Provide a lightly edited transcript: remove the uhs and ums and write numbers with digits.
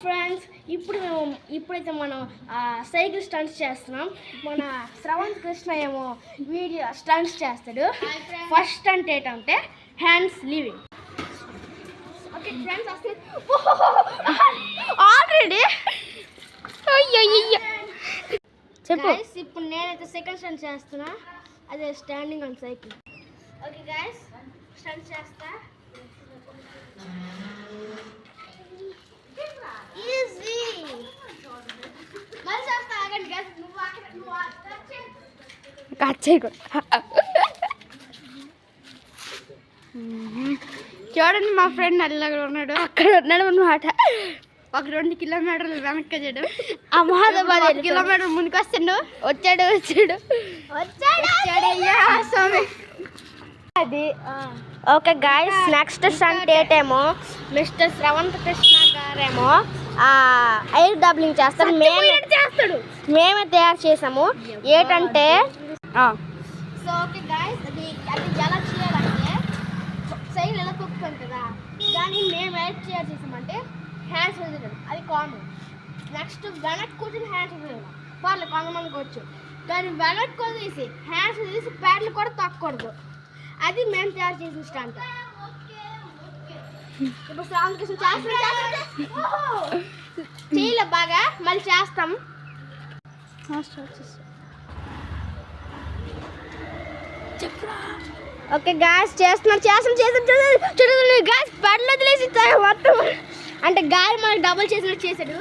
Friends ఇప్పుడైతే మనం cycle stunts చేస్తున్నాం. మన శ్రవంత్ కృష్ణ ఏమో వీడియో స్టంట్స్ చేస్తాడు. ఫస్ట్ స్టంట్ ఏంటంటే హ్యాండ్స్ లీవింగ్. ఓకే ఫ్రెండ్స్, అసలు ఆల్రెడీ చెప్పు. ఇప్పుడు నేనైతే సెకండ్ స్టంట్ చేస్తున్నా, అదే standing on cycle. Okay guys, stunt చేస్తా. ఈజీ. మళ్ళీ చేస్తా, ఆగండి గైస్. చూడండి, మా ఫ్రెండ్ నల్లగా ఉన్నాడు, అక్కడ ఉన్నాడు అన్నమాట. ఒక 2 కిలోమీటర్లు వెనక్కి చేయడం, అహ్మదాబాద్ కిలోమీటర్ ముందుకు వస్తుండు. వచ్చాడు స్వామి. అది ఓకే గాయస్, నెక్స్ట్ స్టంట్ ఏంటేమో మిస్టర్ శ్రవంత్ కృష్ణ గారేమో ఎయిర్ డబ్లింగ్ చేస్తారు. మేమే తయారు చేసాము. ఏంటంటే సో ఓకే గాయస్, అది ఎలా చేయాలంటే సైడ్ ఎలా తొక్కుతాం కదా, దాన్ని మేము ఎలా తయారు చేసామంటే హ్యాండ్స్ వదిలేయడం, అది కామన్. నెక్స్ట్ వెనక్కి కూర్చొని హ్యాండ్స్ వదిలేయడం, పర్లేదు కొంతమందికి వచ్చు. కానీ వెనక్కి వదిలేసి హ్యాండ్స్ వదిలేసి ప్యాడ్లు కూడా తొక్కకూడదు. అది మేము తయారు చేసిన స్టంట్. ఇప్పుడు శ్రావణ్ కృష్ణ చేయలే బాగా, మళ్ళీ చేస్తాం. ఓకే గాయస్, చేస్తున్నాం చూడండి గాయస్, పడ్లు వదిలేసి మొత్తం అంటే గాలి మనకి డబుల్ చేసినట్టు చేశాడు.